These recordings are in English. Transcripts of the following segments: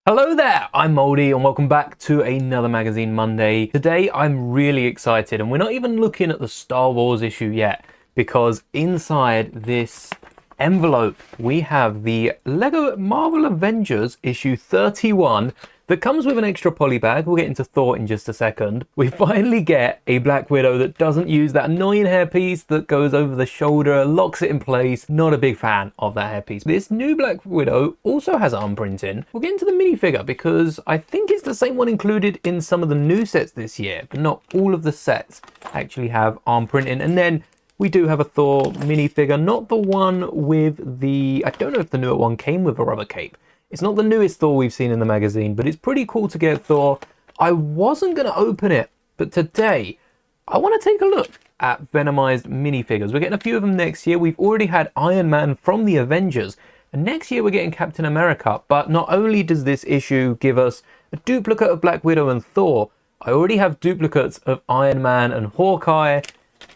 Hello there, I'm Mouldie and welcome back to another Magazine Monday. Today I'm really excited and we're not even looking at the Star Wars issue yet because inside this envelope we have the Lego Marvel Avengers issue 31 that comes with an extra poly bag. We'll get into Thor in just a second. We finally get a Black Widow that doesn't use that annoying hairpiece that goes over the shoulder, locks it in place. Not a big fan of that hairpiece. This new Black Widow also has arm printing. We'll get into the minifigure because I think it's the same one included in some of the new sets this year, but not all of the sets actually have arm printing. And then we do have a Thor minifigure, not the one with the, I don't know if the newer one came with a rubber cape. It's not the newest Thor we've seen in the magazine, but it's pretty cool to get Thor. I wasn't going to open it, but today I want to take a look at Venomized minifigures. We're getting a few of them next year. We've already had Iron Man from the Avengers, and next year we're getting Captain America. But not only does this issue give us a duplicate of Black Widow and Thor, I already have duplicates of Iron Man and Hawkeye.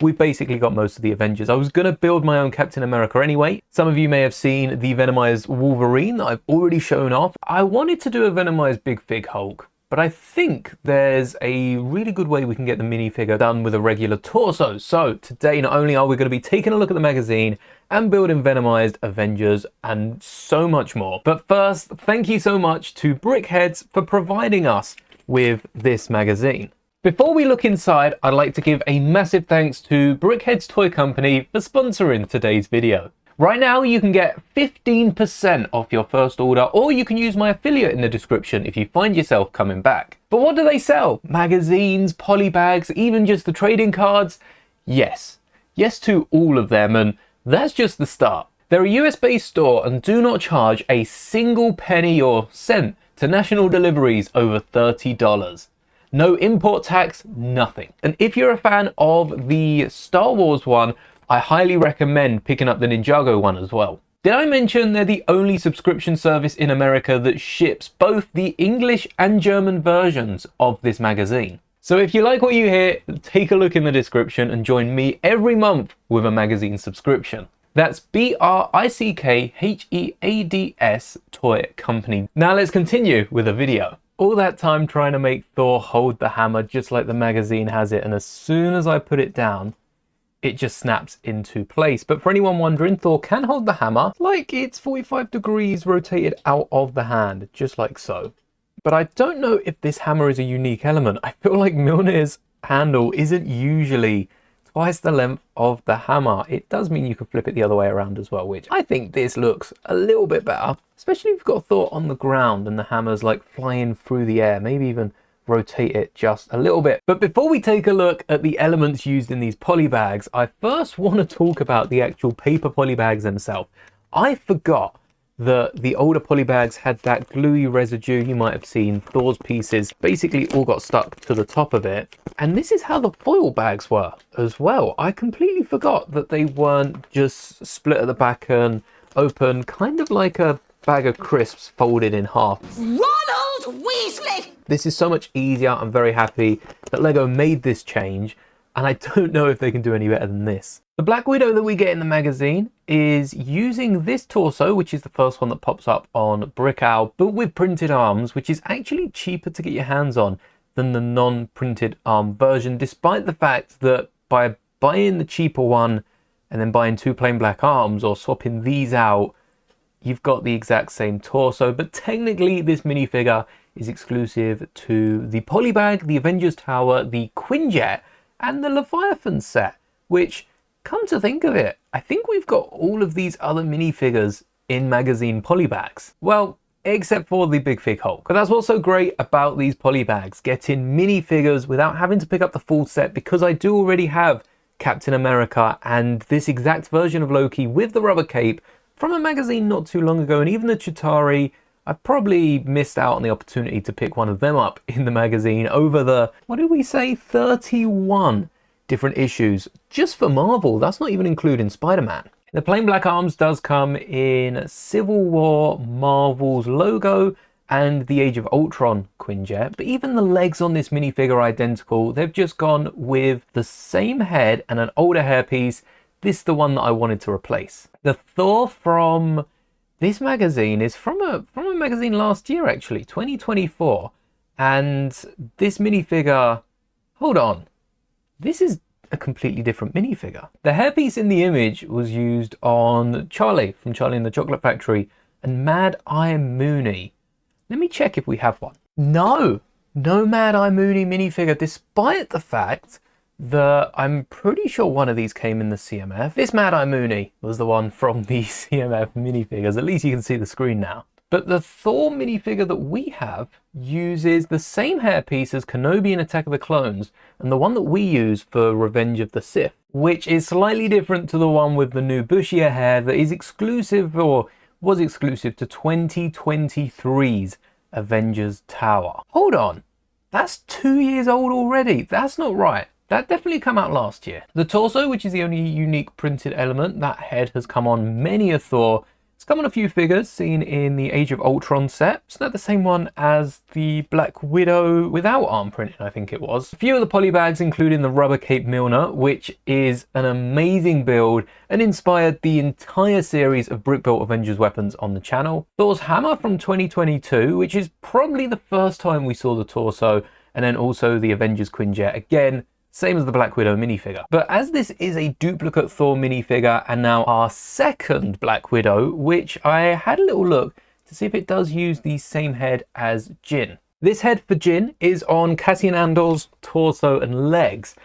We've basically got most of the Avengers. I was going to build my own Captain America anyway. Some of you may have seen the Venomized Wolverine that I've already shown off. I wanted to do a Venomized Big Fig Hulk, but I think there's a really good way we can get the minifigure done with a regular torso. So today, not only are we going to be taking a look at the magazine and building Venomized Avengers and so much more, but first, thank you so much to Brickheads for providing us with this magazine. Before we look inside, I'd like to give a massive thanks to Brickheads Toy Company for sponsoring today's video. Right now, you can get 15% off your first order, or you can use my affiliate in the description if you find yourself coming back. But what do they sell? Magazines, poly bags, even just the trading cards? Yes. Yes to all of them, and that's just the start. They're a US-based store and do not charge a single penny or cent to national deliveries over $30. No import tax, nothing. And if you're a fan of the Star Wars one, I highly recommend picking up the Ninjago one as well. Did I mention they're the only subscription service in America that ships both the English and German versions of this magazine? So if you like what you hear, take a look in the description and join me every month with a magazine subscription. That's Brickheads Toy Company. Now let's continue with the video. All that time trying to make Thor hold the hammer just like the magazine has it, and as soon as I put it down, it just snaps into place. But for anyone wondering, Thor can hold the hammer like it's 45 degrees rotated out of the hand, just like so. But I don't know if this hammer is a unique element. I feel like Mjolnir's handle isn't usually twice the length of the hammer. It does mean you can flip it the other way around as well, which I think this looks a little bit better, especially if you've got Thor on the ground and the hammer's like flying through the air. Maybe even rotate it just a little bit. But before we take a look at the elements used in these poly bags, I first want to talk about the actual paper poly bags themselves. I forgot that the older poly bags had that gluey residue. You might have seen Thor's pieces basically all got stuck to the top of it. And this is how the foil bags were as well. I completely forgot that they weren't just split at the back and open, kind of like a bag of crisps folded in half. Ronald Weasley! This is so much easier. I'm very happy that Lego made this change, and I don't know if they can do any better than this. The Black Widow that we get in the magazine is using this torso, which is the first one that pops up on Brickheads, but with printed arms, which is actually cheaper to get your hands on than the non-printed arm version, despite the fact that by buying the cheaper one and then buying two plain black arms or swapping these out, you've got the exact same torso. But technically this minifigure is exclusive to the Polybag, the Avengers Tower, the Quinjet, and the Leviathan set, which, come to think of it, I think we've got all of these other minifigures in magazine polybags. Well, except for the Big Fig Hulk. But that's what's so great about these polybags, getting minifigures without having to pick up the full set, because I do already have Captain America and this exact version of Loki with the rubber cape from a magazine not too long ago, and even the Chitauri. I've probably missed out on the opportunity to pick one of them up in the magazine over the, what did we say, 31 different issues just for Marvel. That's not even including Spider-Man. The plain black arms does come in Civil War Marvel's logo and the Age of Ultron Quinjet, but even the legs on this minifigure are identical. They've just gone with the same head and an older hairpiece. This is the one that I wanted to replace. The Thor from This magazine is from a magazine last year, actually, 2024. And this minifigure, hold on, this is a completely different minifigure. The hairpiece in the image was used on Charlie from Charlie and the Chocolate Factory and Mad Eye Mooney. Let me check if we have one. No Mad Eye Mooney minifigure, despite the fact that I'm pretty sure one of these came in the CMF. This Mad Eye Mooney was the one from the CMF minifigures. At least you can see the screen now. But the Thor minifigure that we have uses the same hairpiece as Kenobi in Attack of the Clones and the one that we use for Revenge of the Sith, which is slightly different to the one with the new bushier hair that is exclusive, or was exclusive, to 2023's Avengers Tower. Hold on, that's 2 years old already. That's not right. That definitely came out last year. The torso, which is the only unique printed element, that head has come on many a Thor. It's come on a few figures seen in the Age of Ultron set. It's not the same one as the Black Widow without arm printing, I think it was. A few of the polybags, including the rubber cape Milner, which is an amazing build and inspired the entire series of brick-built Avengers weapons on the channel. Thor's hammer from 2022, which is probably the first time we saw the torso, and then also the Avengers Quinjet again. Same as the Black Widow minifigure. But as this is a duplicate Thor minifigure and now our second Black Widow, which I had a little look to see if it does use the same head as Jin. This head for Jin is on Cassian Andor's torso and legs,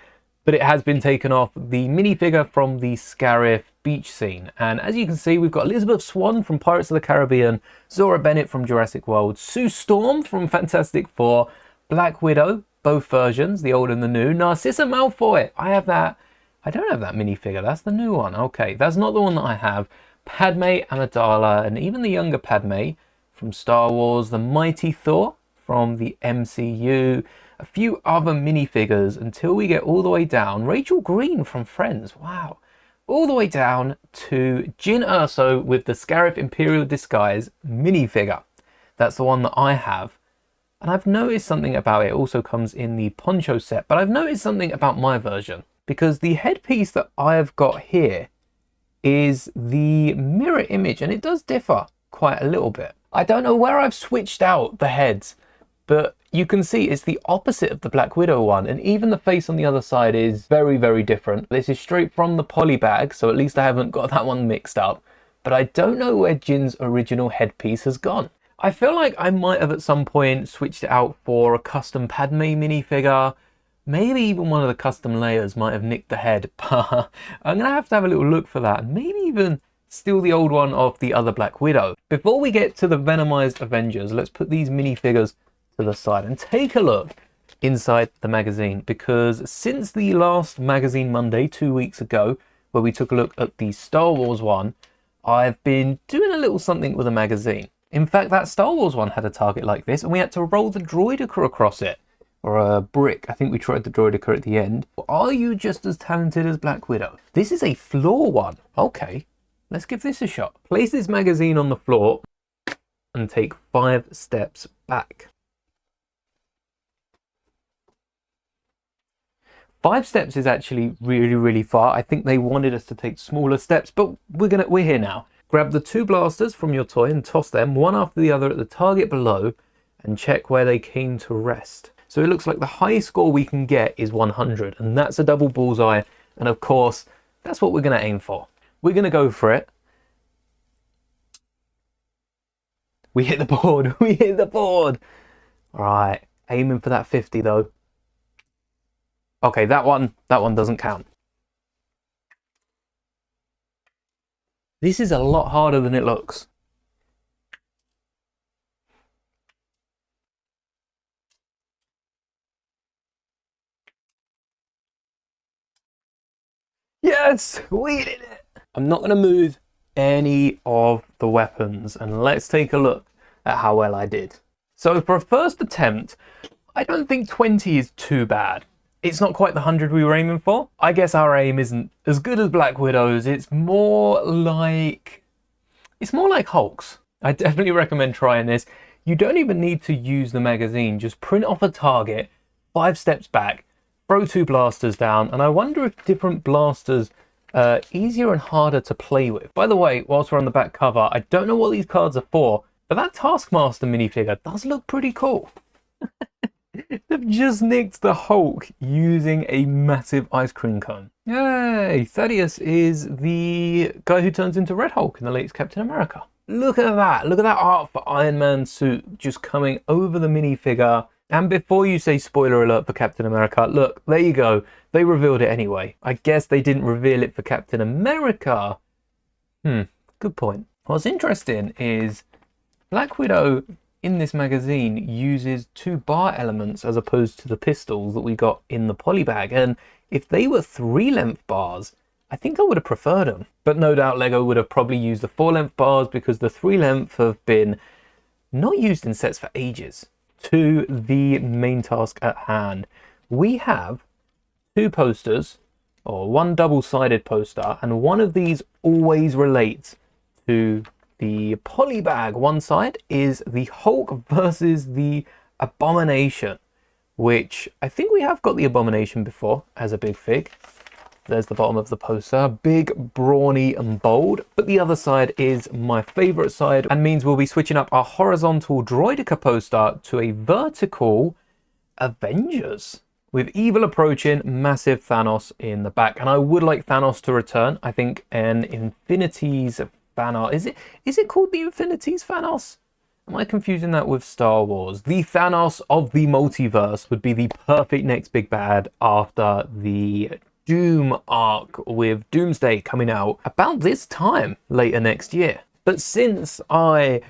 but it has been taken off the minifigure from the Scarif beach scene. And as you can see, we've got Elizabeth Swann from Pirates of the Caribbean, Zora Bennett from Jurassic World, Sue Storm from Fantastic Four, Black Widow, both versions, the old and the new. Narcissa Malfoy, I have that. I don't have that minifigure, that's the new one. Okay, that's not the one that I have. Padme Amidala, and even the younger Padme from Star Wars, the Mighty Thor from the MCU, a few other minifigures until we get all the way down. Rachel Green from Friends, wow. All the way down to Jyn Erso with the Scarif Imperial Disguise minifigure. That's the one that I have. And I've noticed something about it. It also comes in the poncho set, but I've noticed something about my version, because the headpiece that I've got here is the mirror image, and it does differ quite a little bit. I don't know where I've switched out the heads, but you can see it's the opposite of the Black Widow one, and even the face on the other side is very, very different. This is straight from the poly bag, so at least I haven't got that one mixed up, but I don't know where Jin's original headpiece has gone. I feel like I might have at some point switched it out for a custom Padme minifigure. Maybe even one of the custom layers might have nicked the head, but I'm going to have a little look for that. And maybe even steal the old one of the other Black Widow. Before we get to the Venomised Avengers, let's put these minifigures to the side and take a look inside the magazine. Because since the last Magazine Monday 2 weeks ago, where we took a look at the Star Wars one, I've been doing a little something with the magazine. In fact, that Star Wars one had a target like this, and we had to roll the droideca across it. Or a brick. I think we tried the droideca at the end. Are you just as talented as Black Widow? This is a floor one. Okay, let's give this a shot. Place this magazine on the floor and take 5 steps back. 5 steps is actually really, really far. I think they wanted us to take smaller steps, but we're here now. Grab the 2 blasters from your toy and toss them one after the other at the target below and check where they came to rest. So it looks like the highest score we can get is 100, and that's a double bullseye, and of course that's what we're going to aim for. We're going to go for it. We hit the board. We hit the board. All right, aiming for that 50 though. Okay, that one doesn't count. This is a lot harder than it looks. Yes, we did it. I'm not going to move any of the weapons, and let's take a look at how well I did. So for a first attempt, I don't think 20 is too bad. It's not quite the 100 we were aiming for. I guess our aim isn't as good as Black Widow's. It's more like Hulk's. I definitely recommend trying this. You don't even need to use the magazine. Just print off a target, 5 steps back, throw 2 blasters down, and I wonder if different blasters easier and harder to play with. By the way, whilst we're on the back cover, I don't know what these cards are for, but that Taskmaster minifigure does look pretty cool. They've just nicked the Hulk using a massive ice cream cone. Yay! Thaddeus is the guy who turns into Red Hulk in the latest Captain America. Look at that. Look at that art for Iron Man's suit just coming over the minifigure. And before you say spoiler alert for Captain America, look, there you go. They revealed it anyway. I guess they didn't reveal it for Captain America. Good point. What's interesting is Black Widow in this magazine uses 2 bar elements as opposed to the pistols that we got in the polybag. And if they were 3-length bars, I think I would have preferred them. But no doubt Lego would have probably used the 4-length bars because the 3-length have been not used in sets for ages. To the main task at hand. We have 2 posters, or 1 double-sided poster, and one of these always relates to the polybag. One side is the Hulk versus the Abomination, which I think we have got the Abomination before as a big fig. There's the bottom of the poster, big, brawny and bold. But the other side is my favorite side and means we'll be switching up our horizontal Droideka poster to a vertical Avengers with evil approaching, massive Thanos in the back. And I would like Thanos to return. I think an Infinities Thanos. Is it called the Infinities Thanos? Am I confusing that with Star Wars? The Thanos of the multiverse would be the perfect next big bad after the Doom arc with Doomsday coming out about this time later next year. But since I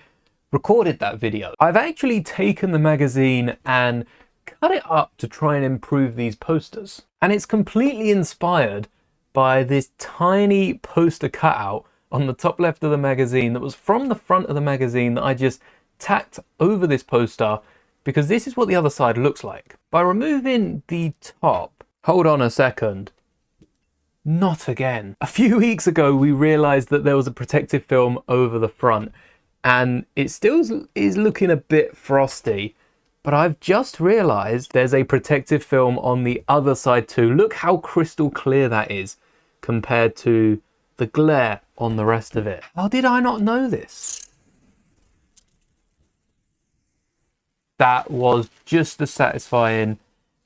recorded that video, I've actually taken the magazine and cut it up to try and improve these posters. And it's completely inspired by this tiny poster cutout on the top left of the magazine that was from the front of the magazine that I just tacked over this poster because this is what the other side looks like. By removing the top, hold on a second. Not again. A few weeks ago, we realized that there was a protective film over the front and it still is looking a bit frosty, but I've just realized there's a protective film on the other side too. Look how crystal clear that is compared to the glare on the rest of it. How did I not know this? That was just as satisfying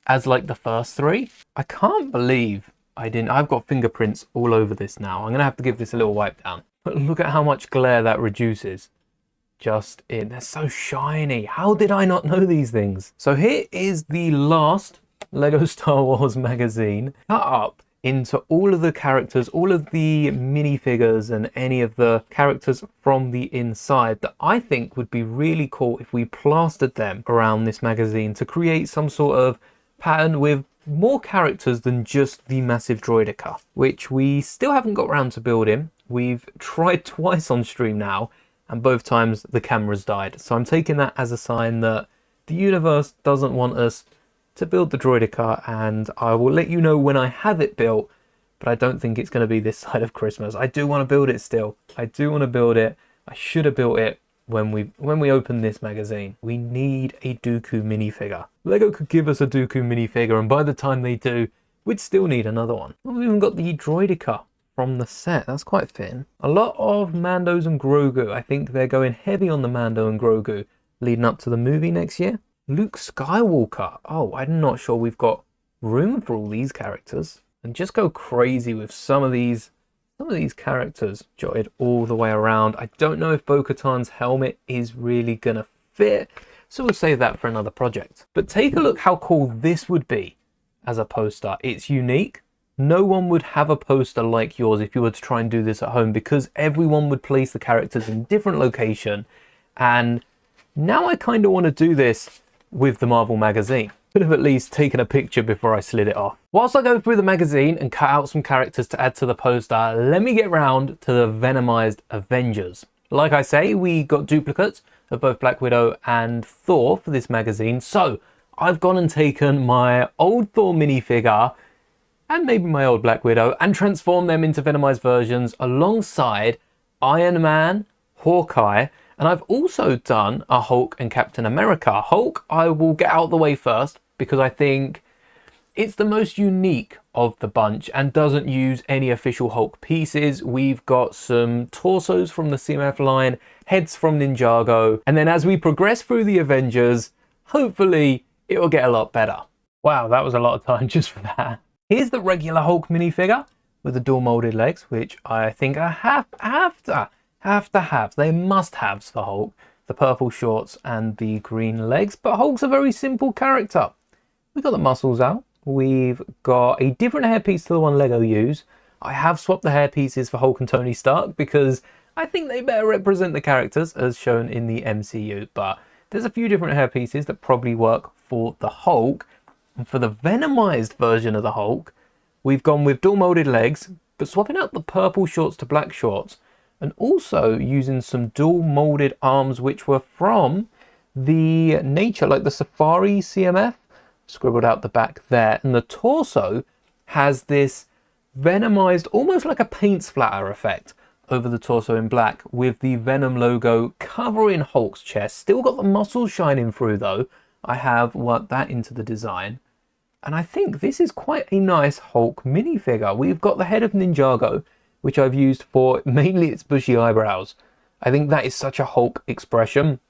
as like the first 3. I can't believe I didn't. I've got fingerprints all over this now. I'm gonna have to give this a little wipe down. But look at how much glare that reduces. Just in. They're so shiny. How did I not know these things? So here is the last Lego Star Wars magazine cut up into all of the characters, all of the minifigures and any of the characters from the inside that I think would be really cool if we plastered them around this magazine to create some sort of pattern with more characters than just the massive Droideka, which we still haven't got around to building. We've tried twice on stream now, and both times the camera's died. So I'm taking that as a sign that the universe doesn't want us to build the Droideka, and I will let you know when I have it built, but I don't think it's going to be this side of Christmas. I do want to build it still. I do want to build it. I should have built it when we open this magazine. We need a Dooku minifigure. Lego could give us a Dooku minifigure, and by the time they do, we'd still need another one. We've even got the Droideka from the set. That's quite thin. A lot of Mandos and Grogu. I think they're going heavy on the Mando and Grogu leading up to the movie next year. Luke Skywalker. Oh, I'm not sure we've got room for all these characters. And just go crazy with some of these characters jotted all the way around. I don't know if Bo-Katan's helmet is really gonna fit, so we'll save that for another project. But take a look how cool this would be as a poster. It's unique. No one would have a poster like yours if you were to try and do this at home, because everyone would place the characters in different location. And now I kind of want to do this with the Marvel magazine. Could have at least taken a picture before I slid it off. Whilst I go through the magazine and cut out some characters to add to the poster, let me get round to the Venomised Avengers. Like I say, we got duplicates of both Black Widow and Thor for this magazine, so I've gone and taken my old Thor minifigure and maybe my old Black Widow and transformed them into Venomised versions alongside Iron Man, Hawkeye, and I've also done a Hulk and Captain America. Hulk I will get out of the way first because I think It's the most unique of the bunch and doesn't use any official Hulk pieces. We've got some torsos from the CMF line, heads from Ninjago, and then as we progress through the Avengers, hopefully it will get a lot better. Wow, that was a lot of time just for that. Here's the regular Hulk minifigure with the dual molded legs, which I think I have to have. They must haves for Hulk. The purple shorts and the green legs, but Hulk's a very simple character. We've got the muscles out. We've got a different hairpiece to the one Lego use. I have swapped the hairpieces for Hulk and Tony Stark because I think they better represent the characters as shown in the MCU, but there's a few different hairpieces that probably work for the Hulk. And for the Venomized version of the Hulk, we've gone with dual molded legs, but swapping out the purple shorts to black shorts, and also using some dual molded arms which were from the nature, like the Safari CMF, scribbled out the back there. And the torso has this venomized, almost like a paint splatter effect over the torso in black, with the Venom logo covering Hulk's chest. Still got the muscles shining through though. I have worked that into the design. And I think this is quite a nice Hulk minifigure. We've got the head of Ninjago, which I've used for mainly its bushy eyebrows. I think that is such a Hulk expression.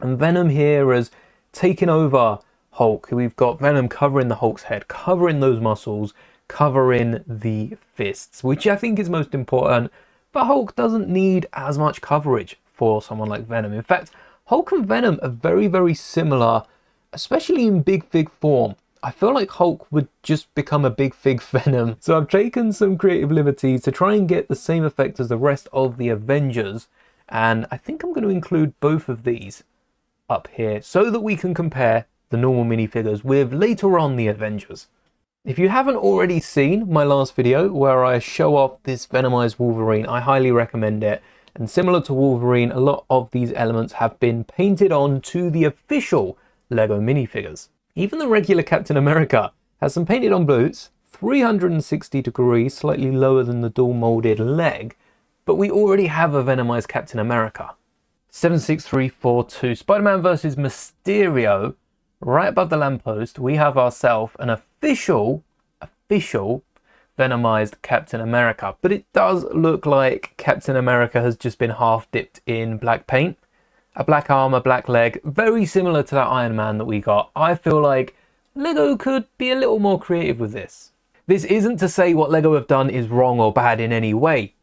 And Venom here has taken over Hulk. We've got Venom covering the Hulk's head, covering those muscles, covering the fists, which I think is most important. But Hulk doesn't need as much coverage for someone like Venom. In fact, Hulk and Venom are very, very similar, especially in Big Fig form. I feel like Hulk would just become a Big Fig Venom. So I've taken some creative liberties to try and get the same effect as the rest of the Avengers. And I think I'm going to include both of these up here so that we can compare the normal minifigures with later on the Avengers. If you haven't already seen my last video where I show off this Venomized Wolverine, I highly recommend it. And similar to Wolverine, a lot of these elements have been painted on to the official Lego minifigures. Even the regular Captain America has some painted on boots, 360 degrees, slightly lower than the dual molded leg, but we already have a Venomized Captain America. 76342, Spider-Man versus Mysterio. Right above the lamppost, we have ourselves an official Venomized Captain America, but it does look like Captain America has just been half dipped in black paint. A black arm, a black leg, very similar to that Iron Man that we got. I feel like Lego could be a little more creative with this. This isn't to say what Lego have done is wrong or bad in any way.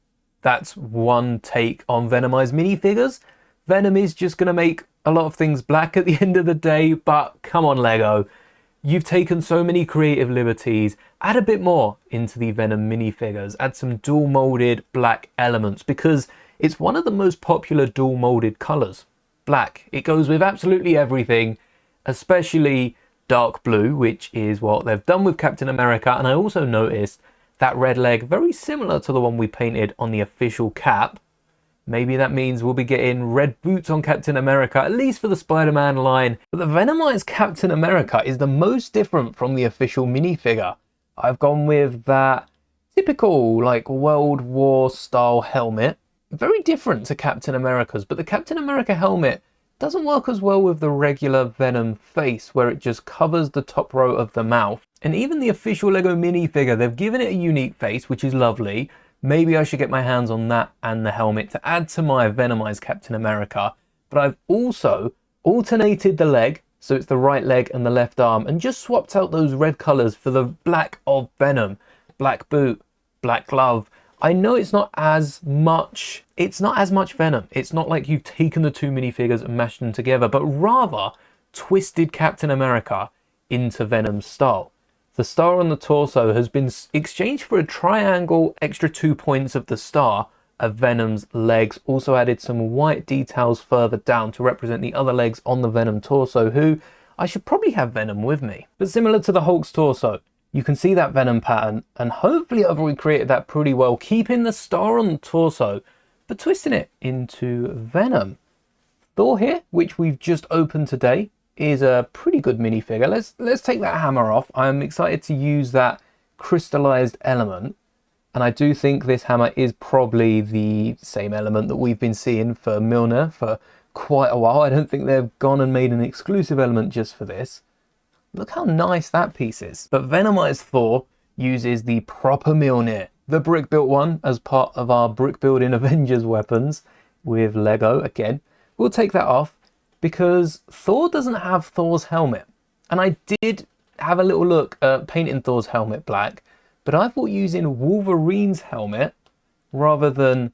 That's one take on Venomized minifigures. Venom is just going to make a lot of things black at the end of the day, but come on Lego. You've taken so many creative liberties. Add a bit more into the Venom minifigures. Add some dual molded black elements because it's one of the most popular dual molded colors. Black. It goes with absolutely everything, especially dark blue, which is what they've done with Captain America. And I also noticed that red leg, very similar to the one we painted on the official cap. Maybe that means we'll be getting red boots on Captain America, at least for the Spider-Man line. But the Venomized Captain America is the most different from the official minifigure. I've gone with that typical, like, World War style helmet. Very different to Captain America's, but the Captain America helmet doesn't work as well with the regular Venom face, where it just covers the top row of the mouth. And even the official Lego minifigure, they've given it a unique face, which is lovely. Maybe I should get my hands on that and the helmet to add to my Venomized Captain America. But I've also alternated the leg, so it's the right leg and the left arm, and just swapped out those red colors for the black of Venom. Black boot, black glove. I know it's not as much Venom. It's not like you've taken the two minifigures and mashed them together, but rather twisted Captain America into Venom's style. The star on the torso has been exchanged for a triangle, extra 2 points of the star of Venom's legs. Also added some white details further down to represent the other legs on the Venom torso, who I should probably have Venom with me. But similar to the Hulk's torso, you can see that Venom pattern, and hopefully I've recreated that pretty well, keeping the star on the torso, but twisting it into Venom. Thor here, which we've just opened today, is a pretty good minifigure. Let's take that hammer off. I'm excited to use that crystallized element, and I do think this hammer is probably the same element that we've been seeing for Mjolnir for quite a while. I don't think they've gone and made an exclusive element just for this. Look how nice that piece is. But Venomized Thor uses the proper Mjolnir, the brick-built one, as part of our brick-building Avengers weapons with Lego. Again, we'll take that off because Thor doesn't have Thor's helmet. And I did have a little look at painting Thor's helmet black, but I thought using Wolverine's helmet rather than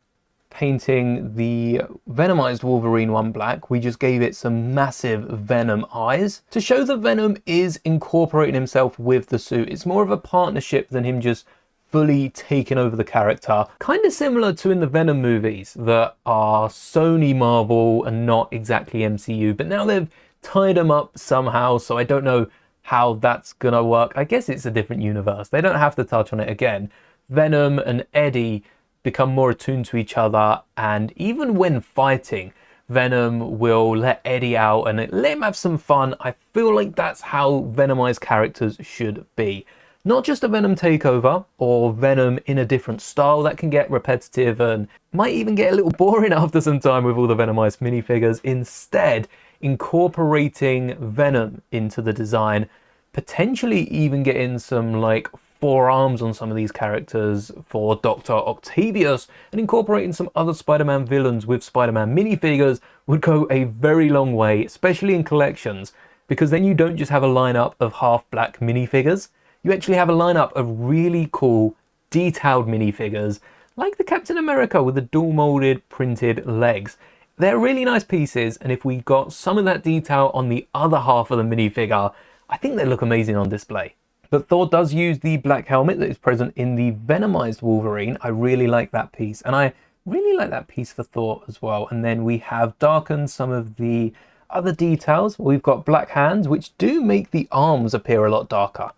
painting the Venomized Wolverine one black, we just gave it some massive Venom eyes to show that Venom is incorporating himself with the suit. It's more of a partnership than him just fully taking over the character. Kind of similar to in the Venom movies that are Sony Marvel and not exactly MCU, but now they've tied them up somehow, so I don't know how that's gonna work. I guess it's a different universe. They don't have to touch on it again. Venom and Eddie become more attuned to each other, and even when fighting, Venom will let Eddie out and let him have some fun. I feel like that's how Venomized characters should be. Not just a Venom takeover or Venom in a different style that can get repetitive and might even get a little boring after some time with all the Venomized minifigures. Instead, incorporating Venom into the design, potentially even getting some like forearms on some of these characters for Dr. Octavius, and incorporating some other Spider-Man villains with Spider-Man minifigures would go a very long way, especially in collections, because then you don't just have a lineup of half black minifigures, you actually have a lineup of really cool detailed minifigures like the Captain America with the dual molded printed legs. They're really nice pieces, and if we got some of that detail on the other half of the minifigure, I think they look amazing on display. But Thor does use the black helmet that is present in the Venomized Wolverine. I really like that piece, and I really like that piece for Thor as well. And then we have darkened some of the other details. We've got black hands, which do make the arms appear a lot darker.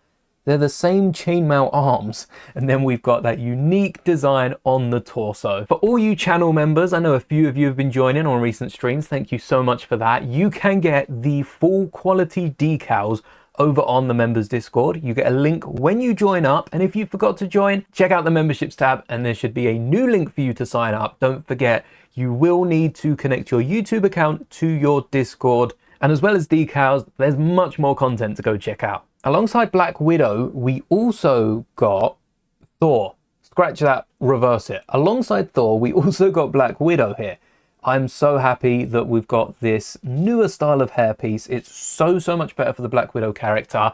They're the same chainmail arms. And then we've got that unique design on the torso. For all you channel members, I know a few of you have been joining on recent streams. Thank you so much for that. You can get the full quality decals over on the members Discord. You get a link when you join up, and if you forgot to join, check out the memberships tab and there should be a new link for you to sign up. Don't forget, you will need to connect your YouTube account to your Discord, and as well as decals, there's much more content to go check out. Alongside Black Widow, we also got Thor. Scratch that, reverse it. Alongside Thor, we also got Black Widow here. I'm so happy that we've got this newer style of hairpiece. It's so much better for the Black Widow character.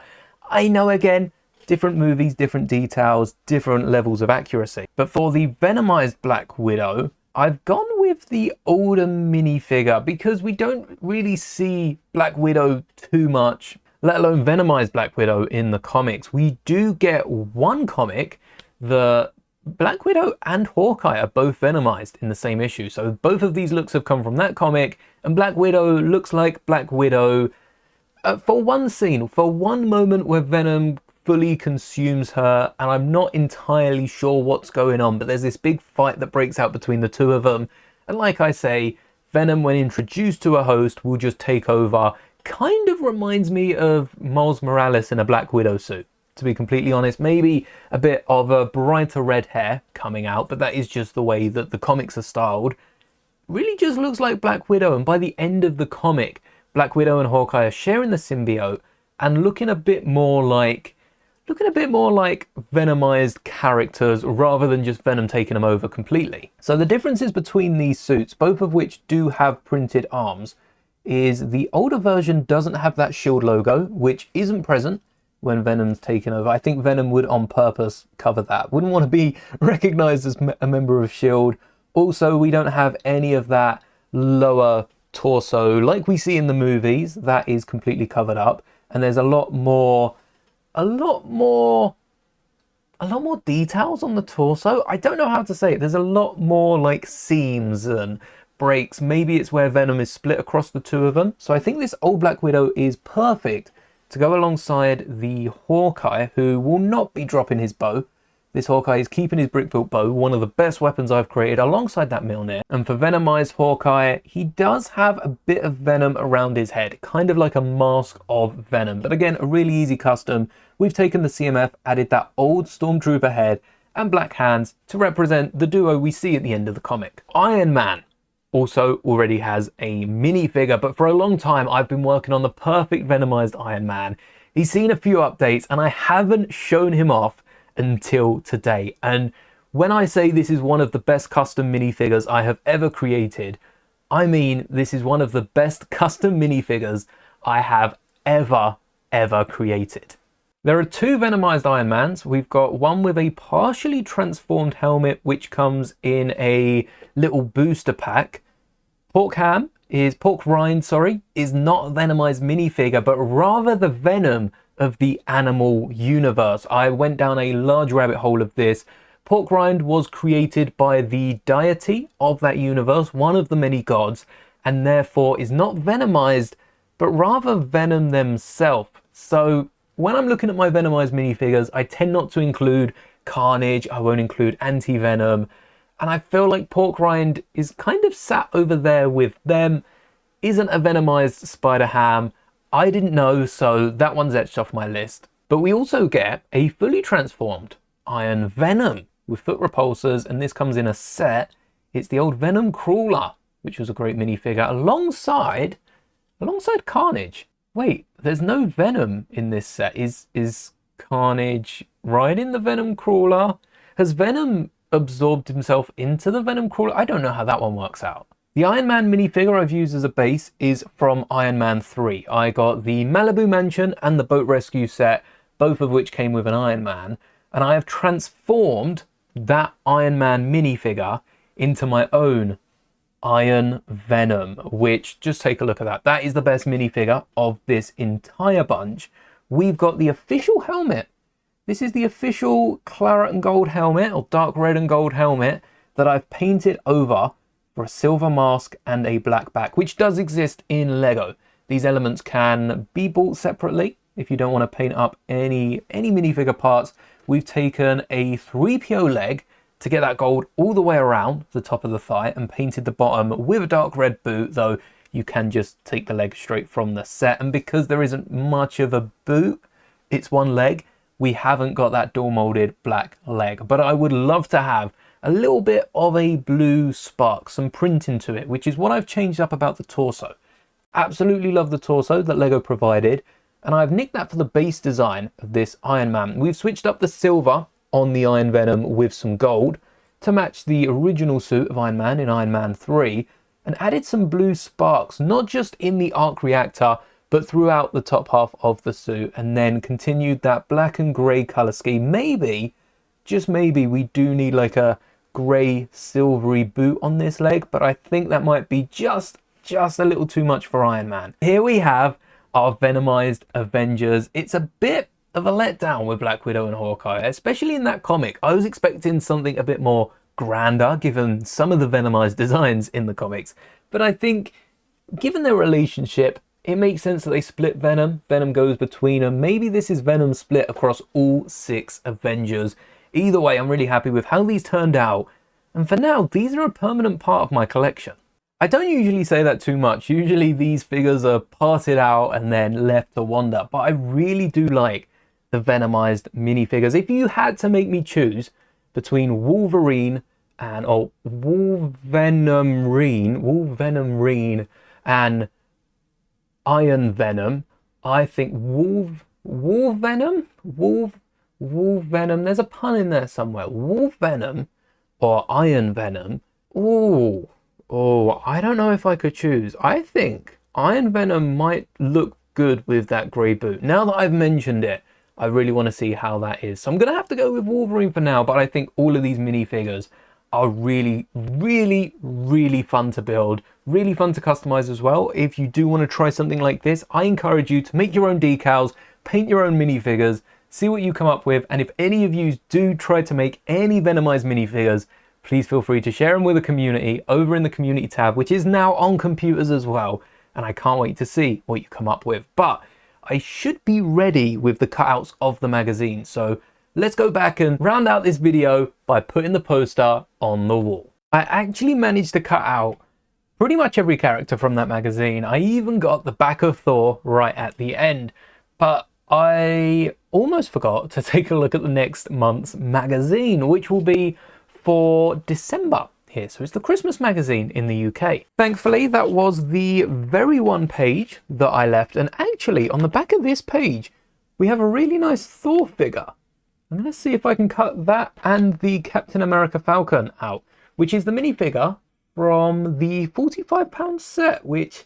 I know, again, different movies, different details, different levels of accuracy. But for the Venomized Black Widow, I've gone with the older minifigure because we don't really see Black Widow too much, let alone Venomized Black Widow in the comics. We do get one comic that Black Widow and Hawkeye are both Venomized in the same issue. So both of these looks have come from that comic, and Black Widow looks like Black Widow for one scene, for one moment where Venom fully consumes her, and I'm not entirely sure what's going on, but there's this big fight that breaks out between the two of them. And like I say, Venom, when introduced to a host, will just take over. Kind of reminds me of Miles Morales in a Black Widow suit. To be completely honest, maybe a bit of a brighter red hair coming out, but that is just the way that the comics are styled. Really just looks like Black Widow, and by the end of the comic, Black Widow and Hawkeye are sharing the symbiote and looking a bit more like Venomized characters rather than just Venom taking them over completely. So the differences between these suits, both of which do have printed arms, is the older version doesn't have that shield logo, which isn't present when Venom's taken over. I think Venom would on purpose cover that. Wouldn't want to be recognized as a member of S.H.I.E.L.D. Also, we don't have any of that lower torso like we see in the movies. That is completely covered up. And there's a lot more details on the torso. I don't know how to say it. There's a lot more like seams and breaks. Maybe it's where Venom is split across the two of them. So I think this old Black Widow is perfect to go alongside the Hawkeye, who will not be dropping his bow. This Hawkeye is keeping his brick-built bow, one of the best weapons I've created, alongside that Mjolnir. And for Venomized Hawkeye, he does have a bit of Venom around his head, kind of like a mask of Venom. But again, a really easy custom. We've taken the CMF, added that old Stormtrooper head and black hands to represent the duo we see at the end of the comic. Iron Man. also already has a minifigure, but for a long time I've been working on the perfect Venomized Iron Man. He's seen a few updates and I haven't shown him off until today. And when I say this is one of the best custom minifigures I have ever created, I mean this is one of the best custom minifigures I have ever created. There are two Venomized Iron Mans. We've got one with a partially transformed helmet, which comes in a little booster pack. Pork Rind, is not a Venomized minifigure, but rather the Venom of the animal universe. I went down a large rabbit hole of this. Pork Rind was created by the deity of that universe, one of the many gods, and therefore is not Venomized, but rather Venom themselves. So when I'm looking at my Venomized minifigures, I tend not to include Carnage, I won't include Anti-Venom, and I feel like Pork Rind is kind of sat over there with them, isn't a Venomized Spider-Ham. I didn't know, so that one's etched off my list. But we also get a fully transformed Iron Venom with foot repulsors, and this comes in a set. It's the old Venom Crawler, which was a great minifigure, alongside Carnage. Wait, there's no Venom in this set. Is Carnage riding the Venom Crawler? Has Venom absorbed himself into the Venom Crawler? I don't know how that one works out. The Iron Man minifigure I've used as a base is from Iron Man 3. I got the Malibu Mansion and the Boat Rescue set, both of which came with an Iron Man, and I have transformed that Iron Man minifigure into my own Iron Venom, which, just take a look at that. That is the best minifigure of this entire bunch. We've got the official helmet. This is the official claret and gold helmet, or dark red and gold helmet, that I've painted over for a silver mask and a black back, which does exist in Lego. These elements can be bought separately if you don't want to paint up any minifigure parts. We've taken a 3PO leg to get that gold all the way around the top of the thigh and painted the bottom with a dark red boot, though you can just take the leg straight from the set. And because there isn't much of a boot, it's one leg, we haven't got that dual molded black leg. But I would love to have a little bit of a blue spark, some print into it, which is what I've changed up about the torso. Absolutely love the torso that Lego provided, and I've nicked that for the base design of this Iron Man. We've switched up the silver on the Iron Venom with some gold to match the original suit of Iron Man in Iron Man 3, and added some blue sparks, not just in the arc reactor, but throughout the top half of the suit, and then continued that black and grey colour scheme. Maybe, just maybe, we do need like a grey silvery boot on this leg, but I think that might be just a little too much for Iron Man. Here we have our Venomized Avengers. It's a bit of a letdown with Black Widow and Hawkeye, especially in that comic. I was expecting something a bit more grander, given some of the Venomized designs in the comics. But I think, given their relationship, it makes sense that they split Venom. Venom goes between them. Maybe this is Venom split across all 6 Avengers. Either way, I'm really happy with how these turned out. And for now, these are a permanent part of my collection. I don't usually say that too much. Usually these figures are parted out and then left to wander. But I really do like the Venomized minifigures. If you had to make me choose between Wolverine and Wolvenomrine and Iron Venom, I think Wolvenom, there's a pun in there somewhere. Wolvenom or Iron Venom. Oh, I don't know if I could choose. I think Iron Venom might look good with that grey boot. Now that I've mentioned it, I really want to see how that is. So I'm going to have to go with Wolverine for now, but I think all of these minifigures are really fun to build, really fun to customize as well. If you do want to try something like this, I encourage you to make your own decals, paint your own minifigures, see what you come up with. And if any of you do try to make any Venomized minifigures, please feel free to share them with the community over in the community tab, which is now on computers as well. And I can't wait to see what you come up with. But I should be ready with the cutouts of the magazine. So let's go back and round out this video by putting the poster on the wall. I actually managed to cut out pretty much every character from that magazine. I even got the back of Thor right at the end. But I almost forgot to take a look at the next month's magazine, which will be for December here. So it's the Christmas magazine in the UK. Thankfully, that was the very one page that I left. And actually, on the back of this page, we have a really nice Thor figure. I'm going to see if I can cut that and the Captain America Falcon out, which is the minifigure from the £45 set, which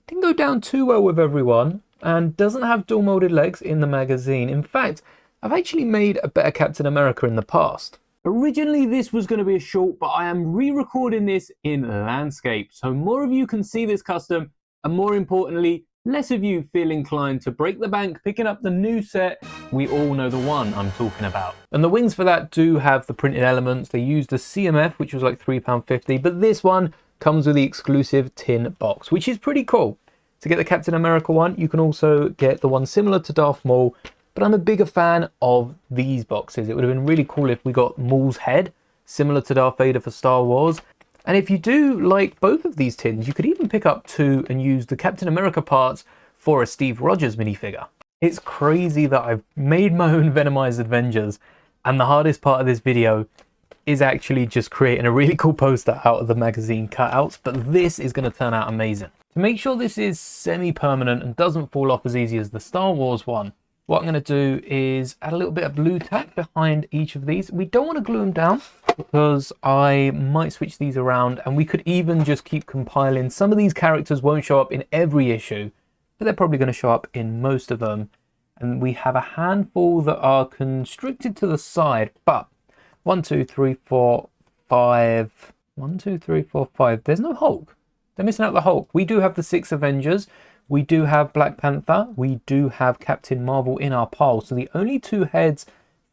didn't go down too well with everyone and doesn't have dual molded legs in the magazine. In fact, I've actually made a better Captain America in the past. Originally, this was going to be a short, but I am re-recording this in landscape, so more of you can see this custom, and more importantly, less of you feel inclined to break the bank picking up the new set. We all know the one I'm talking about. And the wings for that do have the printed elements. They used the CMF, which was like £3.50, but this one comes with the exclusive tin box, which is pretty cool. To get the Captain America one, you can also get the one similar to Darth Maul, but I'm a bigger fan of these boxes. It would have been really cool if we got Maul's head, similar to Darth Vader for Star Wars. And if you do like both of these tins, you could even pick up two and use the Captain America parts for a Steve Rogers minifigure. It's crazy that I've made my own Venomised Avengers, and the hardest part of this video is actually just creating a really cool poster out of the magazine cutouts, but this is going to turn out amazing. To make sure this is semi-permanent and doesn't fall off as easy as the Star Wars one, what I'm going to do is add a little bit of blue tack behind each of these. We don't want to glue them down because I might switch these around, and we could even just keep compiling. Some of these characters won't show up in every issue, but they're probably going to show up in most of them. And we have a handful that are constricted to the side, but 1, 2, 3, 4, 5. 1, 2, 3, 4, 5. There's no Hulk. They're missing out the Hulk. We do have the 6 Avengers. We do have Black Panther. We do have Captain Marvel in our pile. So the only 2 heads,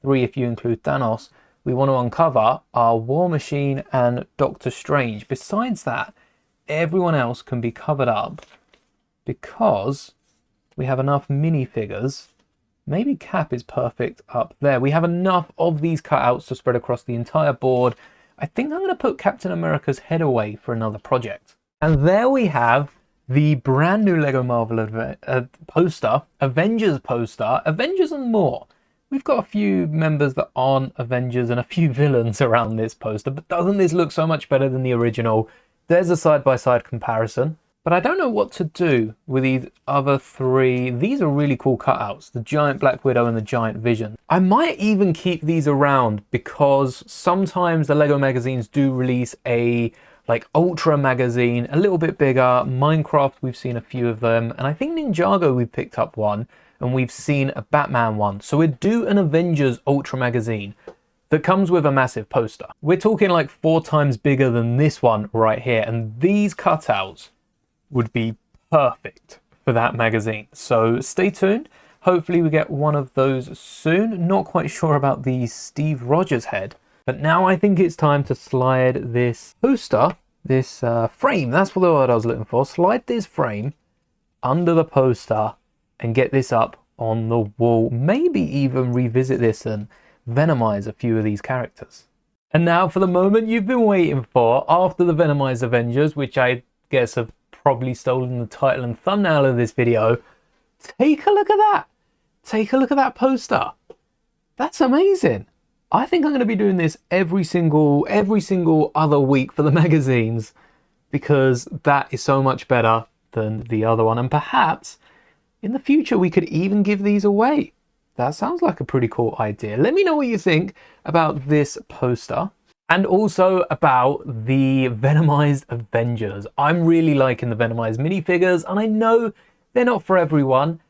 3 if you include Thanos, we want to uncover are War Machine and Doctor Strange. Besides that, everyone else can be covered up because we have enough minifigures. Maybe Cap is perfect up there. We have enough of these cutouts to spread across the entire board. I think I'm going to put Captain America's head away for another project. And there we have the brand new Lego Marvel poster, Avengers poster, Avengers and more. We've got a few members that aren't Avengers and a few villains around this poster, but doesn't this look so much better than the original? There's a side-by-side comparison. But I don't know what to do with these other 3. These are really cool cutouts, the giant Black Widow and the giant Vision. I might even keep these around because sometimes the Lego magazines do release a like Ultra magazine, a little bit bigger. Minecraft, we've seen a few of them. And I think Ninjago, we've picked up one, and we've seen a Batman one. So we'd do an Avengers Ultra magazine that comes with a massive poster. We're talking like 4 times bigger than this one right here. And these cutouts would be perfect for that magazine. So stay tuned. Hopefully we get one of those soon. Not quite sure about the Steve Rogers head, but now I think it's time to slide this poster, this frame, that's what the word I was looking for. Slide this frame under the poster and get this up on the wall. Maybe even revisit this and venomize a few of these characters. And now for the moment you've been waiting for, after the Venomised Avengers, which I guess have probably stolen the title and thumbnail of this video. Take a look at that. Take a look at that poster. That's amazing. I think I'm going to be doing this every single other week for the magazines because that is so much better than the other one. And perhaps in the future we could even give these away. That sounds like a pretty cool idea. Let me know what you think about this poster. And also about the Venomised Avengers. I'm really liking the Venomised minifigures, and I know they're not for everyone.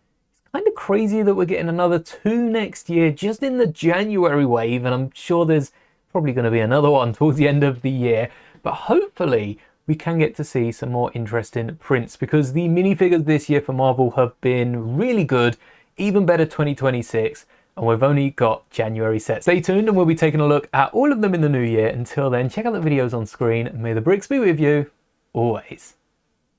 It's kind of crazy that we're getting another 2 next year, just in the January wave, and I'm sure there's probably going to be another one towards the end of the year. But hopefully we can get to see some more interesting prints, because the minifigures this year for Marvel have been really good, even better 2026. And we've only got January sets. Stay tuned and we'll be taking a look at all of them in the new year. Until then, check out the videos on screen and may the bricks be with you always.